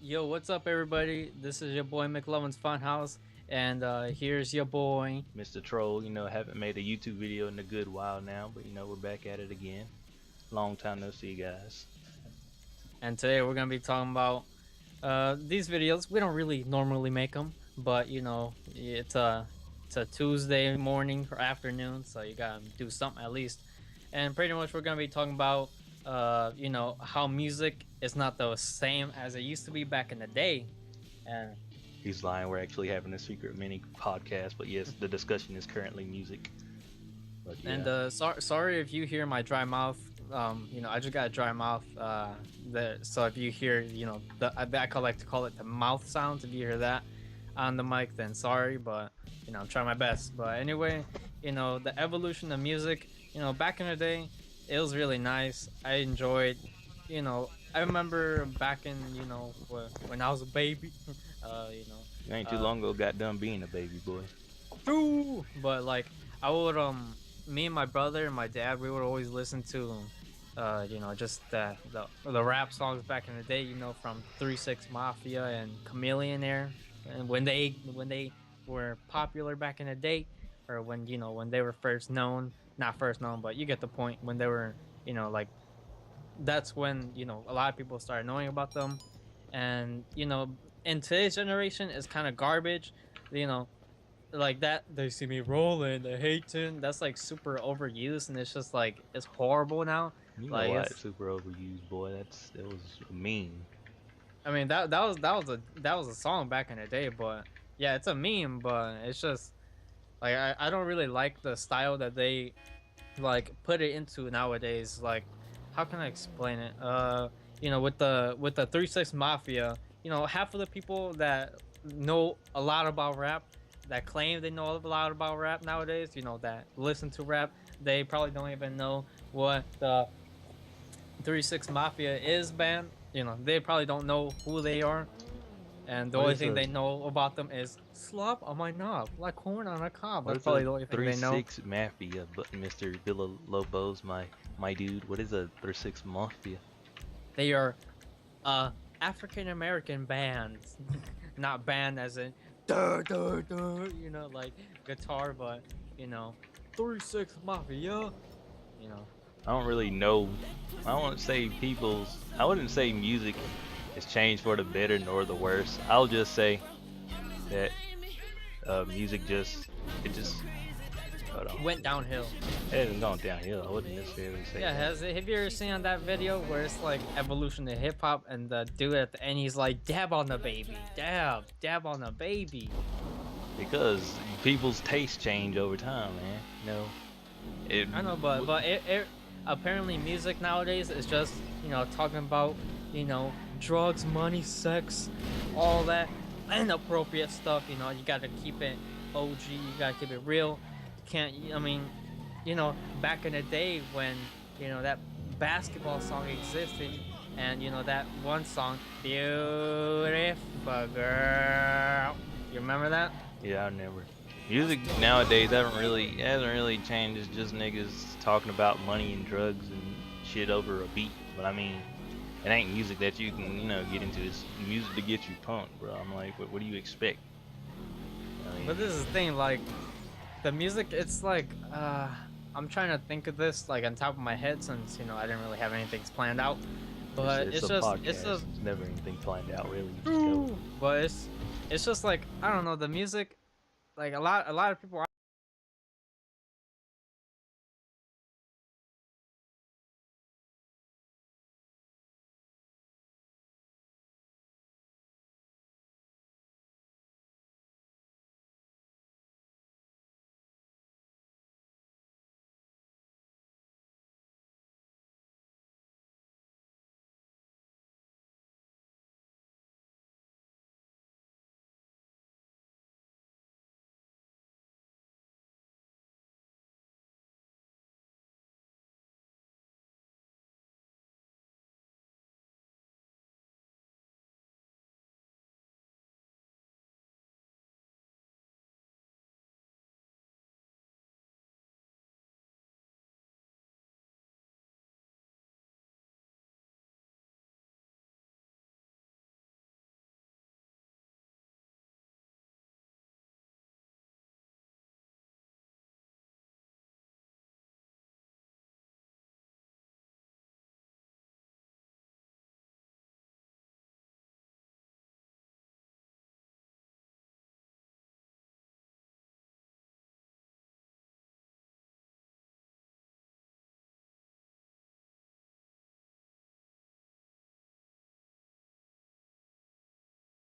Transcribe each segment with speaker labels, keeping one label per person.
Speaker 1: Yo, what's up, everybody? This is your boy Mclovin's Funhouse, and here's your boy.
Speaker 2: Mr. Troll, haven't made a YouTube video in a good while now, but we're back at it again. Long time no see, guys.
Speaker 1: And today we're gonna be talking about these videos. We don't really normally make them, but it's a Tuesday morning or afternoon, so you gotta do something at least. And pretty much we're gonna be talking about how music is not the same as it used to be back in the day, and
Speaker 2: He's lying, we're actually having a secret mini podcast, but yes, the discussion is currently music. But
Speaker 1: And
Speaker 2: yeah,
Speaker 1: sorry if you hear my dry mouth. I just got a dry mouth. So if you hear, I like to call it the mouth sounds. If you hear that on the mic, then sorry, but I'm trying my best. But anyway, the evolution of music. Back in the day, it was really nice. I enjoyed. I remember back in when I was a baby. uh, you know,
Speaker 2: you ain't too
Speaker 1: uh,
Speaker 2: long ago got done being a baby boy.
Speaker 1: True, but like I would me and my brother and my dad we would always listen to just the rap songs back in the day, from 3 6 Mafia and Chameleon Air, and when they were popular back in the day, or when they were first known, not first known, but you get the point, when they were, like, that's when a lot of people started knowing about them. And in today's generation it's kind of garbage, you know like that. They see me rolling, they hating, that's like super overused, and it's just like it's horrible now.
Speaker 2: You know
Speaker 1: Like
Speaker 2: why it's
Speaker 1: it's
Speaker 2: super overused, boy. That was mean.
Speaker 1: I mean that was a song back in the day, but yeah, it's a meme, but it's just like I don't really like the style that they like put it into nowadays. Like, how can I explain it? With the 3 6 Mafia, half of the people that know a lot about rap, that claim they know a lot about rap nowadays, that listen to rap, they probably don't even know what the 3 6 Mafia is band. They probably don't know who they are, and the
Speaker 2: What
Speaker 1: only
Speaker 2: is
Speaker 1: thing
Speaker 2: a
Speaker 1: they know about them is slop on my knob, like corn on a cob.
Speaker 2: what
Speaker 1: That's
Speaker 2: is
Speaker 1: probably
Speaker 2: a
Speaker 1: the only thing
Speaker 2: three
Speaker 1: they know.
Speaker 2: six mafia? But Mr. Villalobos, my dude, what is a 3 6 mafia?
Speaker 1: They are African American bands, not band as in duh, duh, duh, like guitar, but you know, 3 6 Mafia, you know.
Speaker 2: I don't really know. I don't want to say I wouldn't say music has changed for the better nor the worse. I'll just say that music it just hold on.
Speaker 1: Went downhill.
Speaker 2: It hasn't gone downhill. I wouldn't necessarily say
Speaker 1: Yeah,
Speaker 2: that
Speaker 1: have you ever seen on that video where it's like evolution of hip hop, and the dude at the end he's like dab on the baby, dab on the baby.
Speaker 2: because people's tastes change over time, man. It
Speaker 1: I know, but it apparently music nowadays is just talking about drugs, money, sex, all that inappropriate stuff. You gotta keep it OG. You gotta keep it real. You can't. I mean, back in the day when that basketball song existed, and that one song, "Beautiful Girl." You remember that?
Speaker 2: yeah, I never. Music nowadays hasn't really changed. It's just niggas talking about money and drugs and shit over a beat. But I mean, it ain't music that you can get into. It's music to get you pumped, bro. I'm like, what do you expect? I
Speaker 1: But
Speaker 2: mean,
Speaker 1: this is the thing, like, the music, it's like I'm trying to think of this like on top of my head, since I didn't really have anything planned out. But
Speaker 2: it's
Speaker 1: it's
Speaker 2: a
Speaker 1: just
Speaker 2: podcast. It's never anything planned out, really. You just go.
Speaker 1: but it's just like, I don't know, the music, like a lot of people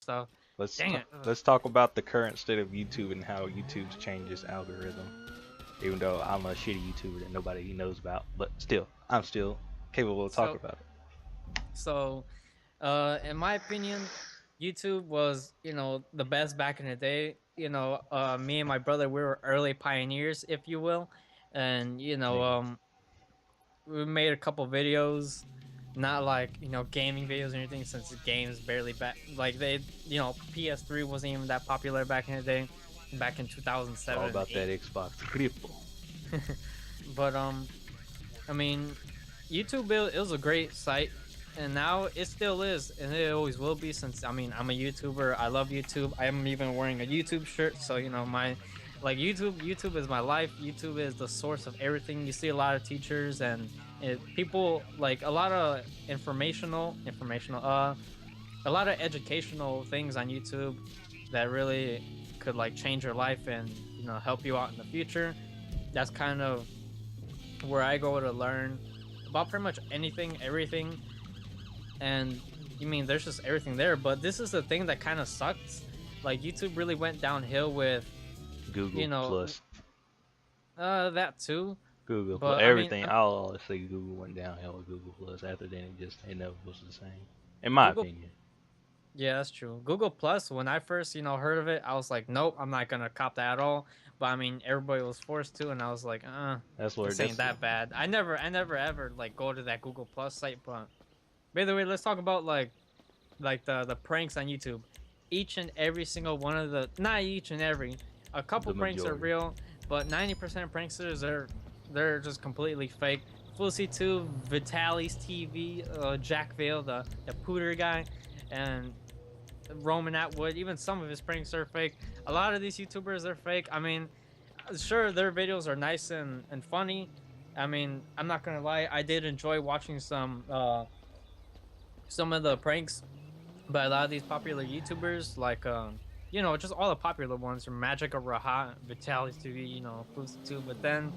Speaker 1: So, dang it.
Speaker 2: Let's talk about the current state of YouTube and how YouTube's changed its algorithm. Even though I'm a shitty YouTuber that nobody knows about, but still, I'm still capable of talking
Speaker 1: So,
Speaker 2: about it.
Speaker 1: in my opinion, YouTube was, the best back in the day. Me and my brother, we were early pioneers, if you will. And,
Speaker 2: Nigga.
Speaker 1: we made a couple videos, not like, gaming videos or anything, since the games barely back, like PS3 wasn't even that popular back in the day, back in
Speaker 2: It's all
Speaker 1: 2007 and
Speaker 2: about that
Speaker 1: 8.
Speaker 2: Xbox cripple.
Speaker 1: But I mean, YouTube, it was a great site, and now it still is, and it always will be. Since I mean, I'm a YouTuber. I love YouTube. I am even wearing a YouTube shirt. So my, like, YouTube is my life. YouTube is the source of everything. You see a lot of teachers and people, like a lot of a lot of educational things on YouTube that really could like change your life and help you out in the future. That's kind of where I go to learn about pretty much anything, everything. And you mean there's just everything there, but this is the thing that kind of sucks. Like, YouTube really went downhill with,
Speaker 2: Google
Speaker 1: you know,
Speaker 2: Plus.
Speaker 1: that too.
Speaker 2: Google Plus.
Speaker 1: But I mean,
Speaker 2: Everything. I'll always say Google went downhill with Google Plus. After then, it never was the same, in my
Speaker 1: Google,
Speaker 2: opinion.
Speaker 1: yeah, that's true. Google Plus, when I first, heard of it, I was like, nope, I'm not gonna cop that at all. But I mean, everybody was forced to, and I was like,
Speaker 2: That's where
Speaker 1: this ain't that bad. I never ever like go to that Google Plus site. But by the way, let's talk about like the pranks on YouTube. Each and every single one of the, not each and every, a couple
Speaker 2: the
Speaker 1: pranks are
Speaker 2: majority.
Speaker 1: real, but 90% of pranksters they're just completely fake. Fussy 2, Vitaly's TV, Jack Vale, the pooter guy, and Roman Atwood. Even some of his pranks are fake. A lot of these YouTubers are fake. I mean, sure, their videos are nice and funny. I mean, I'm not gonna lie, I did enjoy watching some of the pranks by a lot of these popular YouTubers, like just all the popular ones from Magic or Rahat, Vitalis TV, Fusi too. But then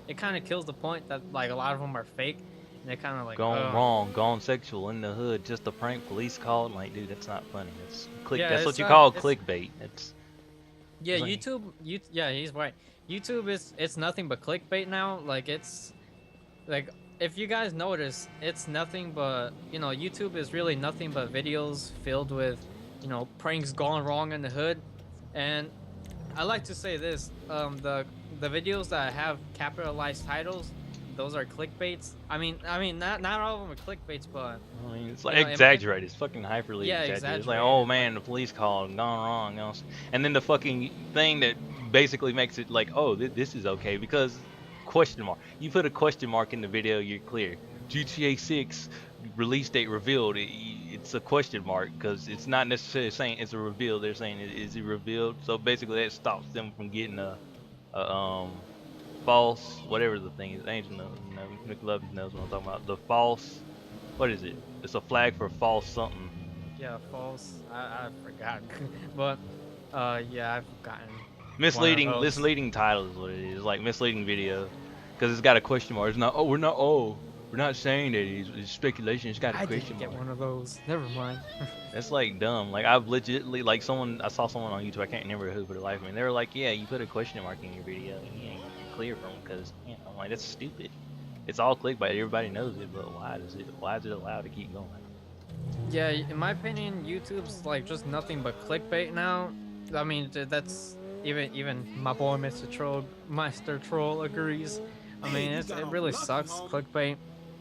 Speaker 1: it kind of kills the point that like a lot of them are fake, and they kind of like,
Speaker 2: Gone wrong, gone sexual in the hood, just a prank. Police called. Like, dude, that's not funny. That's click.
Speaker 1: yeah,
Speaker 2: That's what you call
Speaker 1: it's
Speaker 2: clickbait.
Speaker 1: yeah,
Speaker 2: It's like,
Speaker 1: yeah, he's right. YouTube is it's nothing but clickbait now. Like, it's like, if you guys notice, it's nothing but, YouTube is really nothing but videos filled with, pranks gone wrong in the hood. And I like to say this, the videos that have capitalized titles, those are clickbaits. I mean, not all of them are clickbaits, but
Speaker 2: I mean, it's like
Speaker 1: in my,
Speaker 2: exaggerated. It's fucking hyperly
Speaker 1: yeah,
Speaker 2: exaggerated. It's like,
Speaker 1: exaggerated.
Speaker 2: oh
Speaker 1: Like,
Speaker 2: man, the police called, gone wrong. And then the fucking thing that basically makes it like, oh, this is okay because question mark. You put a question mark in the video, you're clear. GTA 6 release date revealed. It's a question mark because it's not necessarily saying it's a reveal. They're saying is it revealed. So basically, that stops them from getting a false whatever the thing is. Angel knows, Mclovin knows what I'm talking about. The false, what is it? It's a flag for false something.
Speaker 1: yeah, false. I forgot, but yeah, I've gotten one of those.
Speaker 2: Misleading title is what it is. Like misleading video, because it's got a question mark. It's not. Oh, we're not saying that it's speculation. It's got a
Speaker 1: I
Speaker 2: question
Speaker 1: didn't get
Speaker 2: mark.
Speaker 1: one of those. Never mind.
Speaker 2: That's like dumb. Like I've legitly like I saw someone on YouTube. I can't remember who for the life of me. They were like, yeah, you put a question mark in your video. And you ain't clear from because I'm like that's stupid. It's all clickbait. Everybody knows it, but why is it allowed to keep going?
Speaker 1: Yeah, in my opinion, YouTube's like just nothing but clickbait now. I mean, that's even my boy Mr. Troll agrees. I mean, it really sucks, clickbait.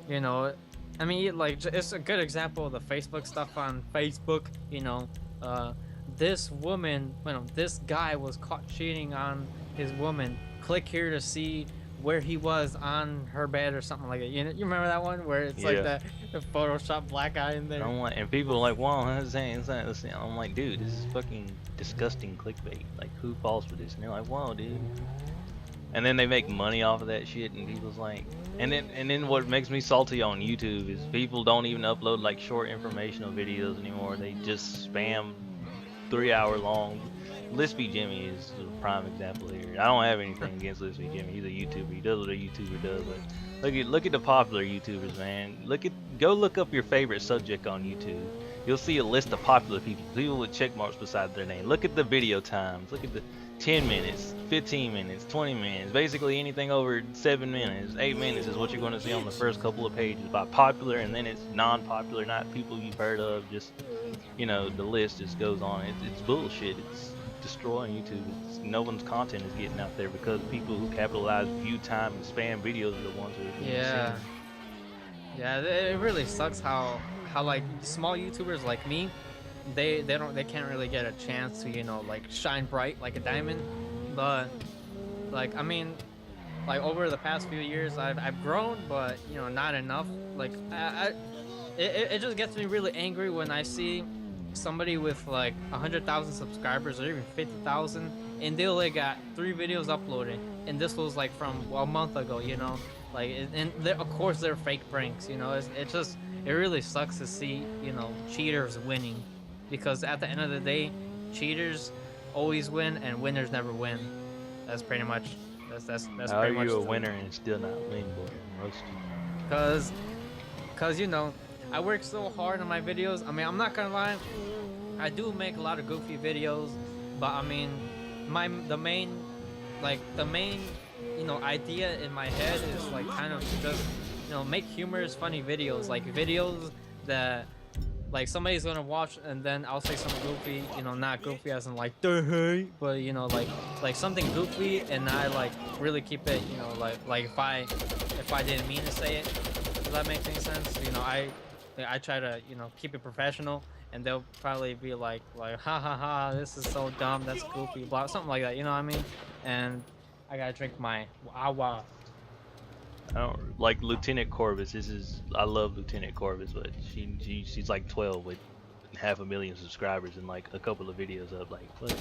Speaker 1: You know, I mean, like, it's a good example of the Facebook stuff on Facebook. This woman, this guy was caught cheating on his woman. Click here to see where he was on her bed or something like that. You remember that one where it's like
Speaker 2: Yeah.
Speaker 1: the Photoshop black guy in there?
Speaker 2: I'm like, and people are like, wow, that's saying. I'm like, dude, this is fucking disgusting clickbait. Like, who falls for this? And they're like, wow, dude. And then they make money off of that shit, and people's like, and then what makes me salty on YouTube is people don't even upload like short informational videos anymore. They just spam 3 hour long. Lispy Jimmy is a prime example here. I don't have anything against Lispy Jimmy. He's a YouTuber. He does what a YouTuber does. But look at the popular YouTubers, man. Go look up your favorite subject on YouTube. you'll see a list of popular people, people with check marks beside their name. Look at the video times. Look at the 10 minutes, 15 minutes, 20 minutes. Basically anything over 7 minutes, 8 minutes is what you're going to see on the first couple of pages by popular, and then it's non-popular, not people you've heard of. Just, you know, the list just goes on. It's bullshit. It's destroying YouTube. No one's content is getting out there because people who capitalize view time and spam videos are the ones who are being
Speaker 1: Yeah,
Speaker 2: seen.
Speaker 1: yeah. It really sucks how like small YouTubers like me, they can't really get a chance to like shine bright like a diamond. But like I mean, like over the past few years, I've grown, but not enough. Like it just gets me really angry when I see somebody with like 100,000 subscribers or even 50,000, and they only got 3 videos uploaded, and this was like from a month ago. Like and of course they're fake pranks. It really sucks to see cheaters winning, because at the end of the day, cheaters always win and winners never win. That's pretty much that's
Speaker 2: How are
Speaker 1: pretty much
Speaker 2: you a winner and still not win, boy? Roast you.
Speaker 1: because I work so hard on my videos. I mean, I'm not gonna lie, I do make a lot of goofy videos, but I mean, the main idea in my head is like kind of just make humorous, funny videos, like videos that like somebody's gonna watch, and then I'll say something goofy, not goofy as in like the hey, but like something goofy, and I like really keep it, like if I didn't mean to say it. Does that make any sense? I try to keep it professional, and they'll probably be like ha ha ha, this is so dumb, that's goofy, blah, something like that. You know what I mean? And I gotta drink my awa.
Speaker 2: I don't like Lieutenant Corvus. I love Lieutenant Corvus, but she's like 12 with 500,000 subscribers and like a couple of videos up. Like, what?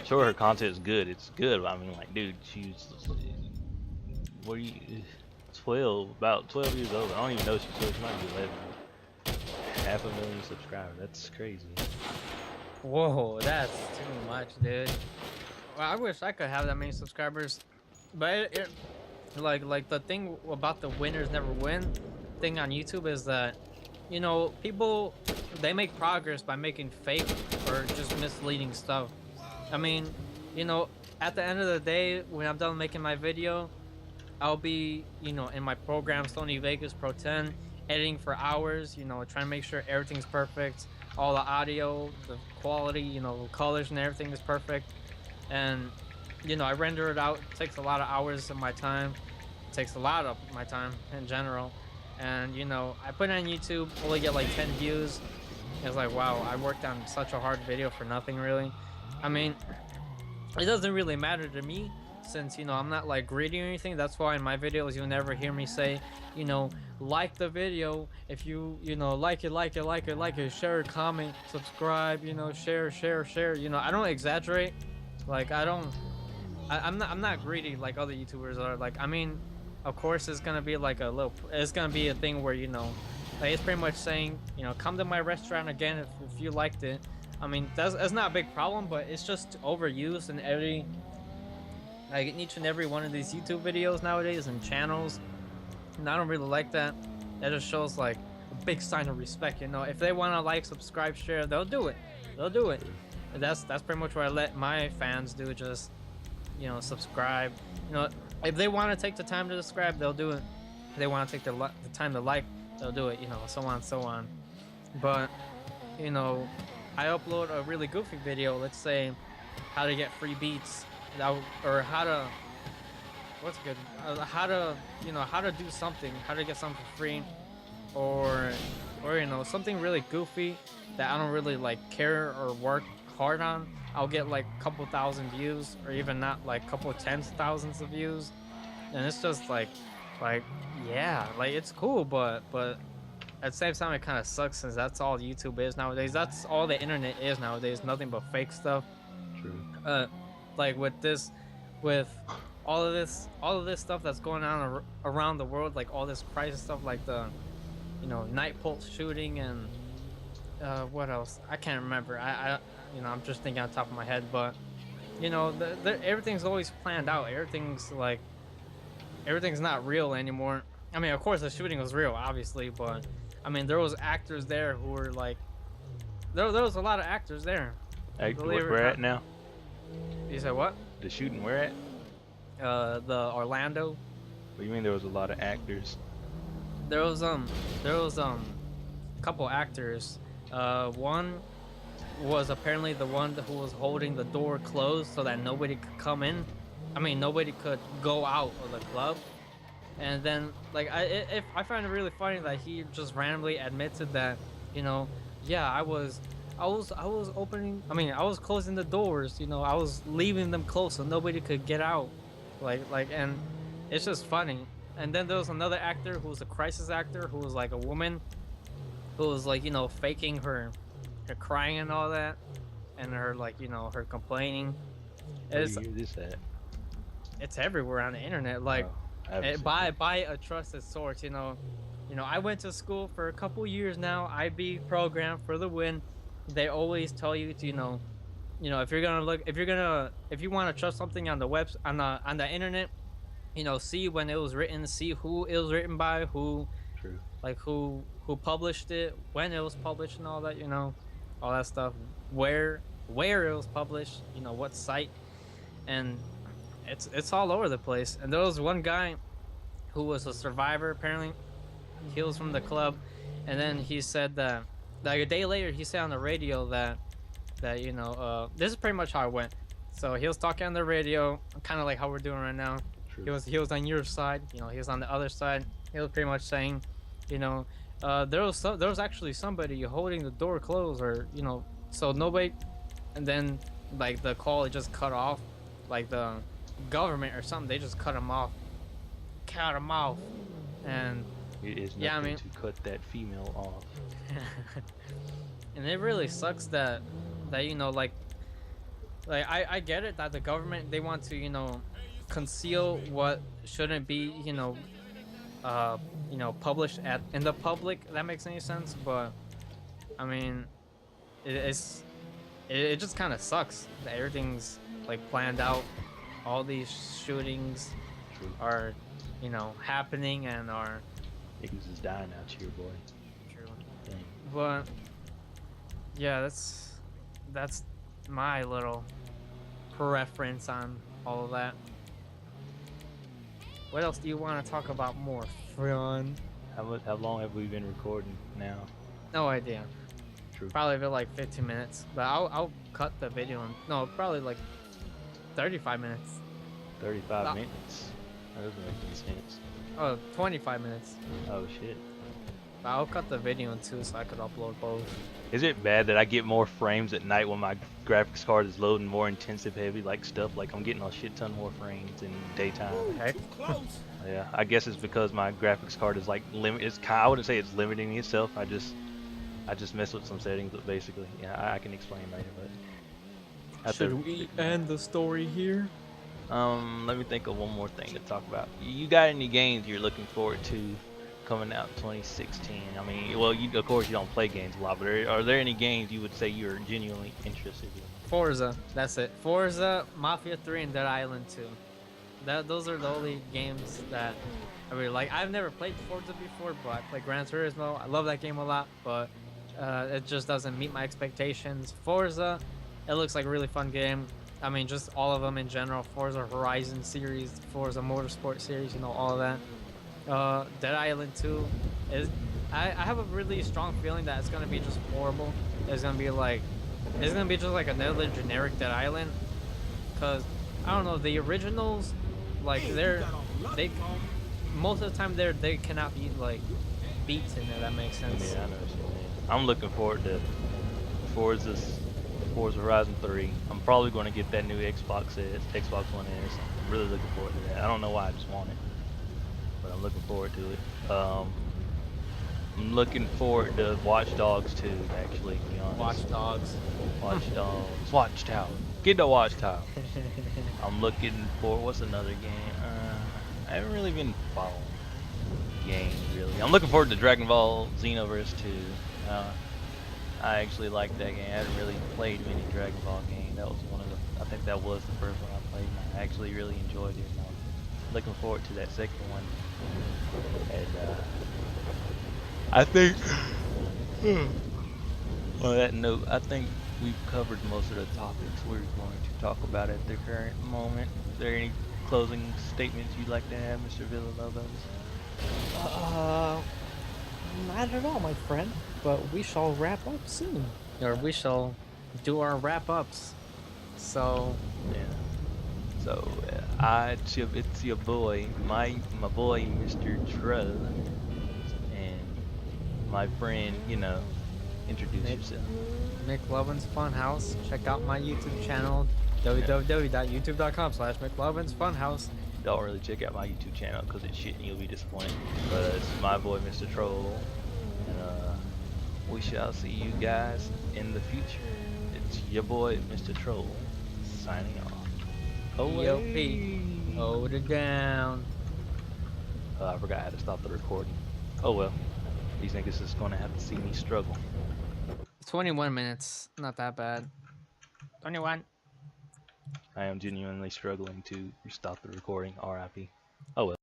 Speaker 2: Sure, her content is good. It's good, but I mean, like, dude, she's what are you? 12, about 12 years old. I don't even know she's 12. She might be 11. 500,000 subscribers. That's crazy.
Speaker 1: Whoa, that's too much, dude. Well, I wish I could have that many subscribers, but like the thing about the winners never win thing on YouTube is that people, they make progress by making fake or just misleading stuff. I mean, at the end of the day, when I'm done making my video, I'll be in my program Sony Vegas Pro 10 editing for hours, trying to make sure everything's perfect, all the audio, the quality, colors and everything is perfect. And I render it out. It takes a lot of hours of my time. It takes a lot of my time in general. And I put it on YouTube, only get like 10 views. It's like, wow, I worked on such a hard video for nothing, really. I mean, it doesn't really matter to me, since I'm not like greedy or anything. That's why in my videos you'll never hear me say like the video. If you like it, share, comment, subscribe, share. I don't exaggerate. Like I'm not greedy like other YouTubers are. Like, I mean, of course it's gonna be like it's gonna be a thing where like it's pretty much saying come to my restaurant again if you liked it. I mean, that's not a big problem, but it's just overused in each and every one of these YouTube videos nowadays and channels, and I don't really like that. That just shows like a big sign of respect. If they want to like, subscribe, share, they'll do it. And that's pretty much what I let my fans do. Just subscribe. If they want to take the time to subscribe, they'll do it. If they want to take the time to like, they'll do it. So on and so on. But I upload a really goofy video. Let's say how to get free beats, or how to how to do something, how to get something for free, or something really goofy that I don't really like care or work hard on. I'll get like a couple thousand views, or even not, like a couple tens of thousands of views, and it's just like yeah, like it's cool, but at the same time it kind of sucks, since that's all YouTube is nowadays. That's all the internet is nowadays, nothing but fake stuff.
Speaker 2: True.
Speaker 1: Like with all of this stuff that's going on around the world, like all this crisis stuff, like the night pulse shooting, and what else, I can't remember. I'm just thinking on top of my head, but everything's always planned out. Everything's not real anymore. I mean, of course the shooting was real, obviously, but I mean, there was actors there who were like, there was a lot of actors there.
Speaker 2: Hey,
Speaker 1: Believe it or
Speaker 2: where
Speaker 1: not.
Speaker 2: at now?
Speaker 1: You said what?
Speaker 2: The shooting where at?
Speaker 1: The Orlando.
Speaker 2: What do you mean there was a lot of actors?
Speaker 1: There was a couple actors. One was apparently the one who was holding the door closed so that nobody could come in. I mean, nobody could go out of the club. And then, like, if I find it really funny that he just randomly admitted that, yeah, I was opening. I mean, I was closing the doors. I was leaving them closed so nobody could get out. And it's just funny. And then there was another actor who was a crisis actor who was like a woman who was like faking her crying and all that, and her like her complaining.
Speaker 2: Where do
Speaker 1: It's
Speaker 2: you hear this at?
Speaker 1: it's everywhere on the internet. Like
Speaker 2: Oh, I haven't seen
Speaker 1: by a trusted source. I went to school for a couple years now. IB program for the win. They always tell you to if you're gonna look if you want to trust something on the on the internet, see when it was written, see who it was written by, who
Speaker 2: True.
Speaker 1: like who published it, when it was published, and all that. All that stuff. Where it was published. What site, and it's all over the place. And there was one guy who was a survivor apparently. He was from the club, and then he said that like a day later he said on the radio that this is pretty much how it went. So he was talking on the radio, kind of like how we're doing right now.
Speaker 2: True.
Speaker 1: He was on your side, he was on the other side. He was pretty much saying, there was actually somebody holding the door closed, or so nobody. And then like the call, it just cut off, like the government or something, they just cut him off. And
Speaker 2: It is nothing
Speaker 1: yeah, I mean,
Speaker 2: to cut that female off.
Speaker 1: and it really sucks that like I get it that the government, they want to conceal what shouldn't be published in the public. That makes any sense. But I mean, it just kind of sucks that everything's like planned out. All these shootings
Speaker 2: True.
Speaker 1: are happening and are
Speaker 2: Niggas is dying out here, boy.
Speaker 1: true.
Speaker 2: Dang.
Speaker 1: But yeah, that's my little preference on all of that. What else do you want to talk about more, friend?
Speaker 2: How long have we been recording now?
Speaker 1: No idea.
Speaker 2: True.
Speaker 1: Probably been like 15 minutes, but I'll cut the video. No, probably like 35 minutes.
Speaker 2: 35
Speaker 1: No.
Speaker 2: minutes. That doesn't make any sense.
Speaker 1: Oh, 25 minutes.
Speaker 2: Oh shit.
Speaker 1: But I'll cut the video in two so I could upload both.
Speaker 2: Is it bad that I get more frames at night when my graphics card is loading more intensive heavy like stuff? Like I'm getting a shit ton more frames in daytime.
Speaker 1: Heck.
Speaker 2: Yeah, I guess it's because my graphics card is like I wouldn't say it's limiting itself. I just mess with some settings, but basically, yeah, I can explain later. But
Speaker 1: Should we end the story here?
Speaker 2: let me think of one more thing to talk about. You got any games you're looking forward to coming out in 2016? I mean, well, of course you don't play games a lot, but are there any games you would say you're genuinely interested in?
Speaker 1: Forza, that's it. Forza, Mafia 3, and Dead Island 2. Those are the only games that I really like. I've never played Forza before, but I played Gran Turismo. I love that game a lot, but it just doesn't meet my expectations. Forza, it looks like a really fun game. I mean, just all of them in general. Forza Horizon series, Forza Motorsport series, all of that. Dead Island 2 is. I have a really strong feeling that it's gonna be just horrible. It's gonna be just like another generic Dead Island, cause I don't know, the originals, like they most of the time they cannot be like beats in it. That makes sense.
Speaker 2: Yeah, I know what you mean. I'm looking forward to Forza Horizon 3. I'm probably going to get that new Xbox One S. I'm really looking forward to that. I don't know why, I just want it, but I'm looking forward to it. I'm looking forward to Watch Dogs 2, actually, to be honest.
Speaker 1: Watch Dogs.
Speaker 2: Watch Dogs. Watchtower. Get the Watchtower. I'm looking for, what's another game? I haven't really been following games, really. I'm looking forward to Dragon Ball Xenoverse 2. I actually like that game. I haven't really played many Dragon Ball games. That was I think that was the first one I played, and I actually really enjoyed it. I'm looking forward to that second one. And I think on that note, I think we've covered most of the topics we're going to talk about at the current moment. Is there any closing statements you'd like to have, Mr. Villalobos?
Speaker 3: Uh, Not at all, my friend. But we shall wrap up soon.
Speaker 1: Or we shall do our wrap ups. So
Speaker 2: Yeah. So it's your boy, my boy, Mr. Troll, and my friend. Introduce
Speaker 1: Mick
Speaker 2: yourself.
Speaker 1: Mclovin's Funhouse. Check out my YouTube channel
Speaker 2: Yeah.
Speaker 1: www.youtube.com/Mclovin's Funhouse.
Speaker 2: Don't really check out my YouTube channel because it's shit and you'll be disappointed. But it's my boy, Mr. Troll, and we shall see you guys in the future. It's your boy, Mr. Troll, signing off.
Speaker 1: EOP.
Speaker 2: Away.
Speaker 1: Hold it down.
Speaker 2: I forgot how to stop the recording. Oh well, these niggas is gonna have to see me struggle.
Speaker 1: 21 minutes. Not that bad. 21.
Speaker 2: I am genuinely struggling to stop the recording. RIP. Oh well.